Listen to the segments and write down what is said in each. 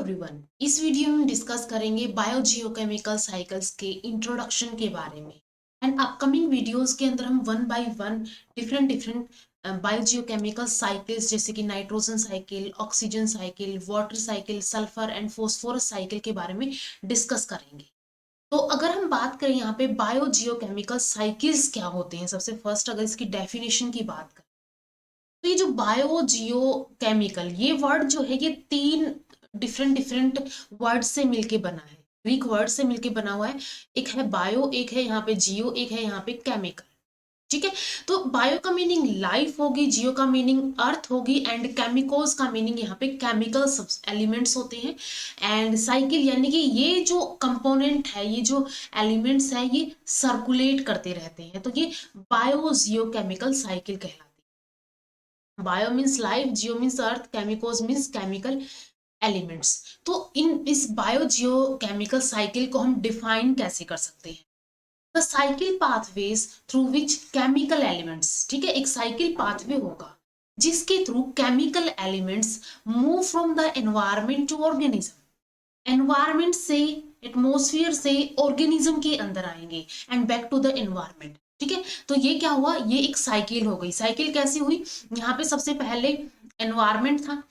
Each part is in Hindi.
एवरीवन, इस वीडियो में डिस्कस करेंगे बायोजियोकेमिकल साइकिल्स के इंट्रोडक्शन के बारे में। एंड अपकमिंग वीडियोस के अंदर हम one by one different biogeochemical cycles जैसे कि nitrogen cycle, oxygen cycle, water cycle, sulphur and phosphorus cycle के बारे में डिस्कस करेंगे। तो अगर हम बात करें यहाँ पे बायोजियोकेमिकल साइकिल्स क्या होते हैं, सबसे फर्स्ट अगर इसकी डेफिनेशन की बात करें तो ये जो बायोजियोकेमिकल ये वर्ड जो है ये तीन डिफरेंट वर्ड से मिलके बना है, ग्रीक वर्ड से मिलके बना हुआ है। एक है बायो, एक है यहाँ पे जियो, एक है यहाँ पे केमिकल। ठीक है, तो बायो का मीनिंग लाइफ होगी, जियो का मीनिंग अर्थ होगी एंड केमिकल्स का मीनिंग यहाँ पे केमिकल एलिमेंट्स होते हैं। एंड साइकिल यानी कि ये जो कंपोनेंट है, ये जो एलिमेंट्स है ये सर्कुलेट करते रहते हैं, तो ये बायोजियोकेमिकल साइकिल कहलाती है। बायो मीन्स लाइफ, जियो means earth, chemicals means chemical elements. तो इस बायोजियो केमिकल साइकिल को हम डिफाइन कैसे कर सकते हैं? The cycle pathways through which chemical elements, ठीक है, एक साइकिल पाथवे होगा जिसके through chemical elements move from the environment to organism, environment से, एटमोस्फियर से ऑर्गेनिज्म के अंदर आएंगे and back to the environment. ठीक है, तो ये क्या हुआ, ये एक साइकिल हो गई। साइकिल कैसी हुई, यहाँ पे सबसे पहले एनवायरमेंट था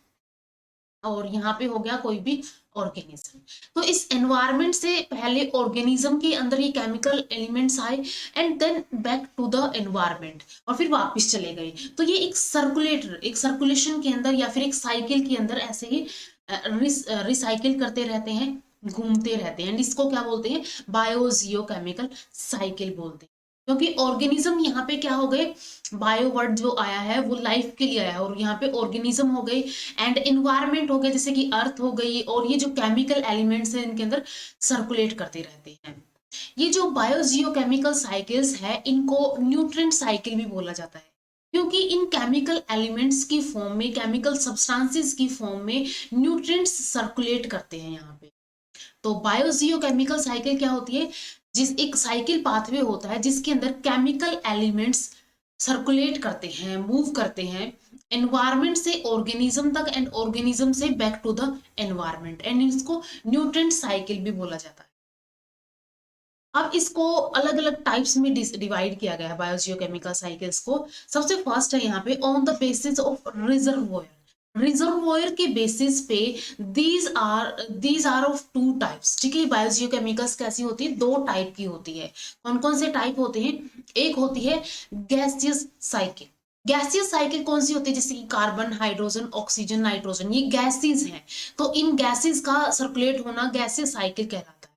और यहाँ पे हो गया कोई भी ऑर्गेनिज्म। तो इस एनवायरमेंट से पहले ऑर्गेनिज्म के अंदर ये केमिकल एलिमेंट्स आए and then back to the environment और फिर वापस चले गए। तो ये एक सर्कुलेशन के अंदर या फिर एक साइकिल के अंदर ऐसे ही रिसाइकिल करते रहते हैं, घूमते रहते हैं। इसको क्या बोलते हैं, बायोजियोकेमिकल साइकिल बोलते हैं। क्योंकि ऑर्गेनिज्म यहाँ पे क्या हो गए, बायो वर्ड जो आया है वो लाइफ के लिए आया है और यहाँ पे ऑर्गेनिज्म हो गए एंड एनवायरमेंट हो गए, जैसे कि अर्थ हो गई, और ये जो केमिकल एलिमेंट्स हैं इनके अंदर सर्कुलेट करते रहते हैं। ये जो बायोजियोकेमिकल साइकिल्स है इनको न्यूट्रिएंट साइकिल भी बोला जाता है, क्योंकि इन केमिकल एलिमेंट्स की फॉर्म में, केमिकल सब्सटेंसेस की फॉर्म में न्यूट्रिएंट्स सर्कुलेट करते हैं यहाँ पे। तो बायोजियोकेमिकल साइकिल क्या होती है, जिस एक साइकिल पाथवे होता है जिसके अंदर केमिकल एलिमेंट्स सर्कुलेट करते हैं, मूव करते हैं एनवायरमेंट से ऑर्गेनिज्म तक एंड ऑर्गेनिज्म से back to the environment, and इसको न्यूट्रिएंट साइकिल भी बोला जाता है। अब इसको अलग अलग टाइप्स में डिवाइड किया गया है बायोजियोकेमिकल साइकिल्स को। सबसे फर्स्ट है यहाँ पे on the basis of reservoir. Reservoir के बेसिस पे these are of two types. ठीक है, बायोजियोकेमिकल्स कैसी होती है, दो टाइप की होती है। कौन कौन से टाइप होते हैं, एक होती है गैसियस साइकिल। गैसियस साइकिल कौन सी होती है, जैसे कि कार्बन, हाइड्रोजन, ऑक्सीजन, नाइट्रोजन, ये गैसेस हैं। तो इन गैसेस का सर्कुलेट होना गैसियस साइकिल कहलाता है।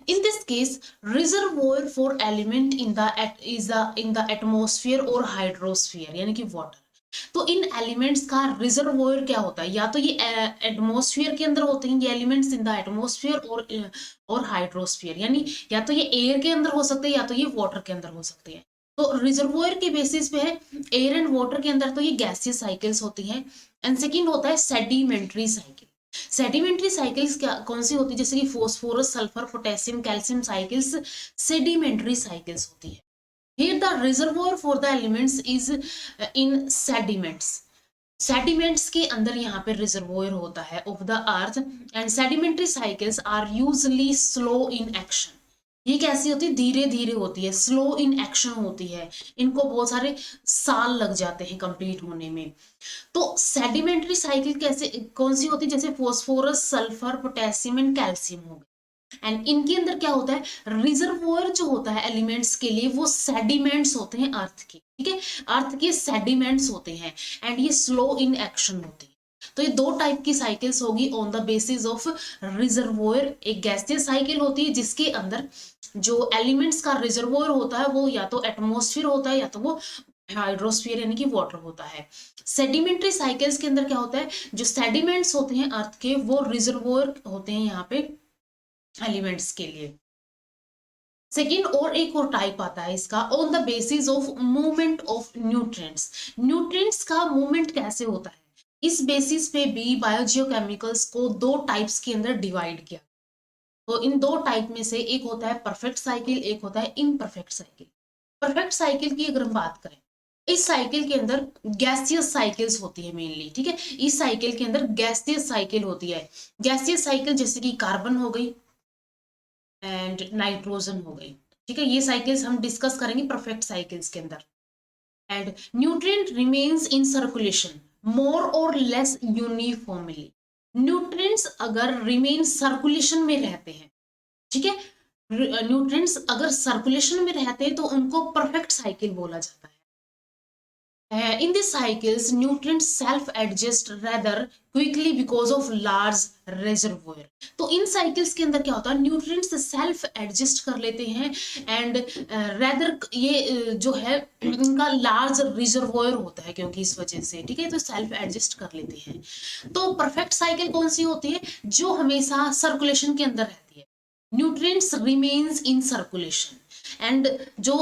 In this case, reservoir for element in the atmosphere or hydrosphere यानी कि water। तो इन एलिमेंट्स का रिजर्वोयर क्या होता है, या तो ये एटमोस्फियर के अंदर होते हैं ये एलिमेंट्स इन द एटमोस्फियर और हाइड्रोस्फियर, यानी या तो ये एयर के अंदर हो सकते हैं या तो ये वाटर के अंदर हो सकते हैं। तो रिजर्वोयर के बेसिस पे है एयर एंड वाटर के अंदर, तो ये गैसियस साइकिल्स होती हैं। एंड सेकेंड होता है सेडिमेंट्री साइकिल। सेडिमेंट्री साइकिल्स क्या कौन सी होती है, जैसे कि phosphorus, sulphur, potassium, calcium cycles sedimentary cycles होती है। Here the reservoir for the elements is in sediments। Sediments के अंदर यहाँ पे रिजर्वोयर होता है of the earth and sedimentary cycles are usually slow in action. ये कैसी होती है, धीरे धीरे होती है, स्लो इन एक्शन होती है, इनको बहुत सारे साल लग जाते हैं कंप्लीट होने में। तो सेडिमेंट्री साइकिल कैसे कौन सी होती है, जैसे phosphorus, sulphur, potassium and calcium हो गए। एंड इनके अंदर क्या होता है, रिजर्वोयर जो होता है एलिमेंट्स के लिए वो सेडिमेंट्स होते हैं अर्थ के। ठीक है, अर्थ के सेडिमेंट्स होते हैं एंड ये स्लो इन एक्शन होती है। तो ये दो टाइप की साइकिल्स होगी on the basis of reservoir. एक गैसियस साइकिल होती है जिसके अंदर जो एलिमेंट्स का रिजर्वोयर होता है वो या तो एटमोस्फियर होता है या तो वो हाइड्रोस्फीयर यानी कि वाटर होता है। सेडिमेंट्री साइकिल्स के अंदर क्या होता है, जो सेडिमेंट्स होते हैं अर्थ के वो रिजर्वोयर होते हैं यहाँ पे एलिमेंट्स के लिए। सेकेंड और एक और टाइप आता है इसका, on the basis of movement of nutrients. Nutrients का मूवमेंट कैसे होता है, इस बेसिस पे भी बायोजियोकेमिकल्स को दो टाइप्स के अंदर डिवाइड किया। तो इन दो टाइप में से एक होता है परफेक्ट साइकिल, एक होता है इनपरफेक्ट साइकिल। परफेक्ट साइकिल की अगर हम बात करें, इस साइकिल के अंदर गैसियस साइकिल्स होती है मेनली, ठीक है। इस साइकिल के अंदर गैसियस साइकिल होती है। गैसियस साइकिल जैसे कि कार्बन हो गई एंड नाइट्रोजन हो गई, ठीक है। ये साइकिल्स हम डिस्कस करेंगे परफेक्ट साइकिल्स के अंदर। And nutrient remains in circulation more और लेस यूनिफॉर्मली। न्यूट्रिएंट्स अगर रिमेन सर्कुलेशन में रहते हैं, ठीक है, न्यूट्रिएंट्स अगर सर्कुलेशन में रहते हैं तो उनको परफेक्ट साइकिल बोला जाता है। In these cycles, nutrients self-adjust rather quickly because of large reservoir. तो इन साइकिल्स के अंदर क्या होता है, न्यूट्रिएंट्स सेल्फ एडजस्ट कर लेते हैं एंड रेदर ये जो है इनका लार्ज रिजर्वोयर होता है क्योंकि इस वजह से, ठीक है, तो सेल्फ एडजस्ट कर लेते हैं। तो परफेक्ट साइकिल कौन सी होती है, जो हमेशा सर्कुलेशन के अंदर रहती है। Nutrients remains in circulation. And जो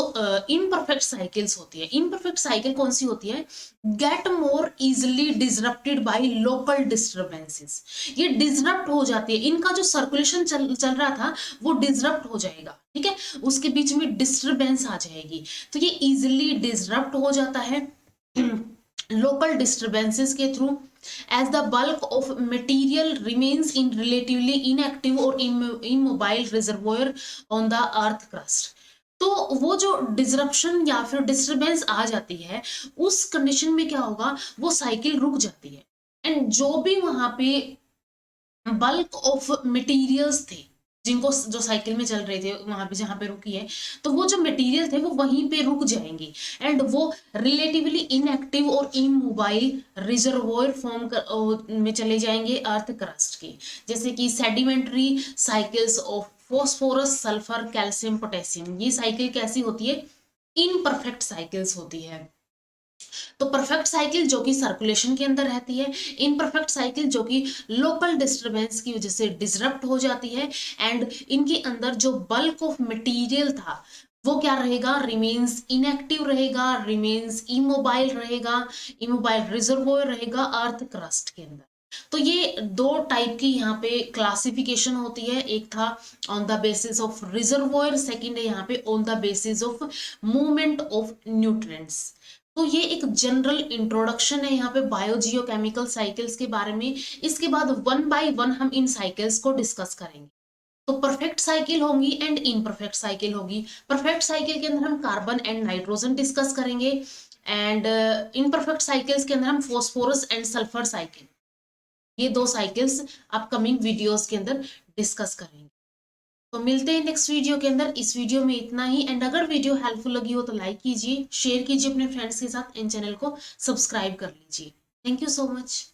इनपरफेक्ट साइकिल्स होती है, इनपरफेक्ट साइकिल कौन सी होती है, get more easily disrupted by local disturbances. ये डिसरप्ट हो जाती है, इनका जो सर्कुलेशन चल रहा था वो डिसरप्ट हो जाएगा, ठीक है, उसके बीच में डिस्टर्बेंस आ जाएगी, तो ये इजिली डिसरप्ट हो जाता है लोकल डिस्टर्बेंसेस के through. as the bulk of material remains in relatively inactive or immobile reservoir on the earth crust। तो वो जो डिसरप्शन या फिर डिस्टरबेंस आ जाती है उस कंडीशन में क्या होगा, वो साइकिल रुक जाती है। एंड जो भी वहां पे बल्क ऑफ मटेरियल्स थे जिनको जो साइकिल में चल रहे थे वहां पे जहां पे रुकी है, तो वो जो मटेरियल थे वो वहीं पे रुक जाएंगे एंड वो रिलेटिवली इनएक्टिव और इमोबाइल रिजर्वोयर फॉर्म में चले जाएंगे अर्थ क्रस्ट के, जैसे कि sedimentary cycles of phosphorus sulphur calcium potassium. ये साइकिल कैसी होती है, इनपरफेक्ट साइकिल्स होती है। तो परफेक्ट साइकिल जो कि सर्कुलेशन के अंदर रहती है, इनपरफेक्ट साइकिल जो कि लोकल डिस्टरबेंस की वजह से डिसरप्ट हो जाती है एंड इनके अंदर जो बल्क ऑफ मटेरियल था वो क्या रहेगा, रिमेन्स इनएक्टिव रहेगा, रिमेन्स इमोबाइल रहेगा, इमोबाइल रिजर्वोयर रहेगा अर्थ क्रस्ट के अंदर। तो ये दो टाइप की यहाँ पे क्लासिफिकेशन होती है, एक था on the basis of reservoir, second है यहाँ पे on the basis of movement of nutrients. तो ये एक जनरल इंट्रोडक्शन है यहाँ पे बायोजियोकेमिकल साइकिल्स के बारे में। इसके बाद वन बाय वन हम इन साइकिल्स को डिस्कस करेंगे। तो परफेक्ट साइकिल होगी एंड इनपरफेक्ट साइकिल होगी। परफेक्ट साइकिल के अंदर हम कार्बन एंड नाइट्रोजन डिस्कस करेंगे एंड इनपरफेक्ट साइकिल्स के अंदर हम फॉस्फोरस एंड सल्फर साइकिल, ये दो साइकिल्स अपकमिंग वीडियोस के अंदर डिस्कस करेंगे। तो मिलते हैं नेक्स्ट वीडियो के अंदर। इस वीडियो में इतना ही एंड अगर वीडियो हेल्पफुल लगी हो तो लाइक कीजिए, शेयर कीजिए अपने फ्रेंड्स के साथ, इन चैनल को सब्सक्राइब कर लीजिए। Thank you so much.